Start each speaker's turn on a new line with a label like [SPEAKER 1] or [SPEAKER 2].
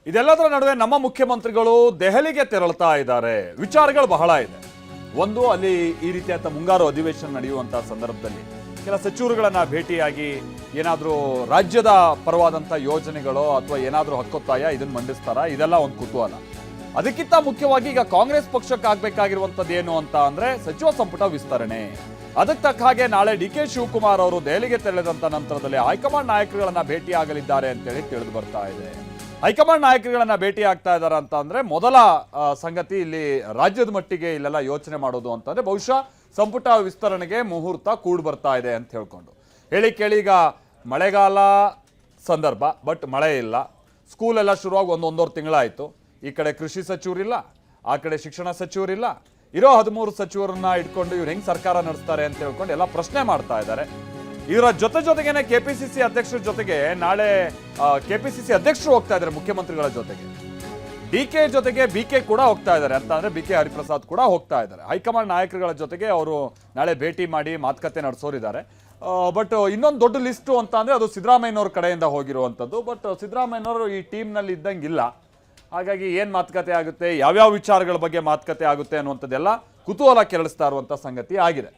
[SPEAKER 1] ಇದೆಲ್ಲದರ ನಡುವೆ ನಮ್ಮ ಮುಖ್ಯಮಂತ್ರಿಗಳು ದೆಹಲಿಗೆ ತೆರಳುತ್ತಾ ಇದ್ದಾರೆ. ವಿಚಾರಗಳು ಬಹಳ ಇದೆ. ಒಂದು, ಅಲ್ಲಿ ಈ ರೀತಿಯಾದ ಮುಂಗಾರು ಅಧಿವೇಶನ ನಡೆಯುವಂತಹ ಸಂದರ್ಭದಲ್ಲಿ ಕೆಲ ಸಚಿವರುಗಳನ್ನ ಭೇಟಿಯಾಗಿ ಏನಾದರೂ ರಾಜ್ಯದ ಪರವಾದಂಥ ಯೋಜನೆಗಳು ಅಥವಾ ಏನಾದರೂ ಹಕ್ಕೊತ್ತಾಯ ಇದನ್ನು ಮಂಡಿಸ್ತಾರ, ಇದೆಲ್ಲ ಒಂದು ಕುತೂಹಲ. ಅದಕ್ಕಿಂತ ಮುಖ್ಯವಾಗಿ ಈಗ ಕಾಂಗ್ರೆಸ್ ಪಕ್ಷಕ್ಕೆ ಆಗ್ಬೇಕಾಗಿರುವಂಥದ್ದು ಏನು ಅಂತ ಅಂದ್ರೆ ಸಚಿವ ಸಂಪುಟ ವಿಸ್ತರಣೆ. ಅದಕ್ಕೆ ತಕ್ಕ ಹಾಗೆ ನಾಳೆ ಡಿ.ಕೆ. ಶಿವಕುಮಾರ್ ಅವರು ದೆಹಲಿಗೆ ತೆರಳಿದಂತ ನಂತರದಲ್ಲಿ ಹೈಕಮಾಂಡ್ ನಾಯಕರುಗಳನ್ನ ಭೇಟಿಯಾಗಲಿದ್ದಾರೆ ಅಂತೇಳಿ ತಿಳಿದು ಬರ್ತಾ ಇದೆ. ಹೈಕಮಾಂಡ್ ನಾಯಕರುಗಳನ್ನ ಭೇಟಿ ಆಗ್ತಾ ಇದ್ದಾರೆ ಅಂತ ಅಂದ್ರೆ ಮೊದಲ ಸಂಗತಿ ಇಲ್ಲಿ ರಾಜ್ಯದ ಮಟ್ಟಿಗೆ ಇಲ್ಲೆಲ್ಲ ಯೋಚನೆ ಮಾಡೋದು ಅಂತಂದ್ರೆ ಬಹುಶಃ ಸಂಪುಟ ವಿಸ್ತರಣೆಗೆ ಮುಹೂರ್ತ ಕೂಡ್ ಬರ್ತಾ ಇದೆ ಅಂತ ಹೇಳ್ಕೊಂಡು ಹೇಳಿ ಕೇಳಿ. ಈಗ ಮಳೆಗಾಲ ಸಂದರ್ಭ, ಬಟ್ ಮಳೆ ಇಲ್ಲ. ಸ್ಕೂಲೆಲ್ಲ ಶುರುವಾಗಿ ಒಂದೂವರೆ ತಿಂಗಳಾಯಿತು. ಈ ಕಡೆ ಕೃಷಿ ಸಚಿವರಿಲ್ಲ, ಆ ಕಡೆ ಶಿಕ್ಷಣ ಸಚಿವರಿಲ್ಲ. ಇರೋ 13 ಸಚಿವರನ್ನ ಇಟ್ಕೊಂಡು ಇವ್ರು ಹೆಂಗ್ ಸರ್ಕಾರ ನಡೆಸ್ತಾರೆ ಅಂತ ಹೇಳ್ಕೊಂಡು ಎಲ್ಲ ಪ್ರಶ್ನೆ ಮಾಡ್ತಾ ಇದ್ದಾರೆ. ಇವರ ಜೊತೆಗೇನೆ ಕೆಪಿಸಿಸಿ ಅಧ್ಯಕ್ಷರ ಜೊತೆಗೆ ನಾಳೆ ಕೆಪಿಸಿಸಿ ಅಧ್ಯಕ್ಷರು ಹೋಗ್ತಾ ಇದ್ದಾರೆ ಮುಖ್ಯಮಂತ್ರಿಗಳ ಜೊತೆಗೆ. ಡಿ.ಕೆ. ಜೊತೆಗೆ ಬಿ.ಕೆ. ಕೂಡ ಹೋಗ್ತಾ ಇದ್ದಾರೆ. ಅಂತ ಅಂದ್ರೆ ಬಿ.ಕೆ. ಹರಿಪ್ರಸಾದ್ ಕೂಡ ಹೋಗ್ತಾ ಇದ್ದಾರೆ. ಹೈಕಮಾಂಡ್ ನಾಯಕರುಗಳ ಜೊತೆಗೆ ಅವರು ನಾಳೆ ಭೇಟಿ ಮಾಡಿ ಮಾತುಕತೆ ನಡೆಸೋರಿದ್ದಾರೆ. ಬಟ್ ಇನ್ನೊಂದು ದೊಡ್ಡ ಲಿಸ್ಟು ಅಂತ ಅಂದ್ರೆ ಅದು ಸಿದ್ದರಾಮಯ್ಯನವ್ರ ಕಡೆಯಿಂದ ಹೋಗಿರುವಂಥದ್ದು. ಬಟ್ ಸಿದ್ದರಾಮಯ್ಯನವರು ಈ ಟೀಮ್ನಲ್ಲಿ ಇದ್ದಂಗಿಲ್ಲ. ಹಾಗಾಗಿ ಏನು ಮಾತುಕತೆ ಆಗುತ್ತೆ, ಯಾವ್ಯಾವ ವಿಚಾರಗಳ ಬಗ್ಗೆ ಮಾತುಕತೆ ಆಗುತ್ತೆ ಅನ್ನುವಂಥದ್ದೆಲ್ಲ ಕುತೂಹಲ ಕೆರಳಿಸ್ತಾ ಇರುವಂಥ ಸಂಗತಿ ಆಗಿದೆ.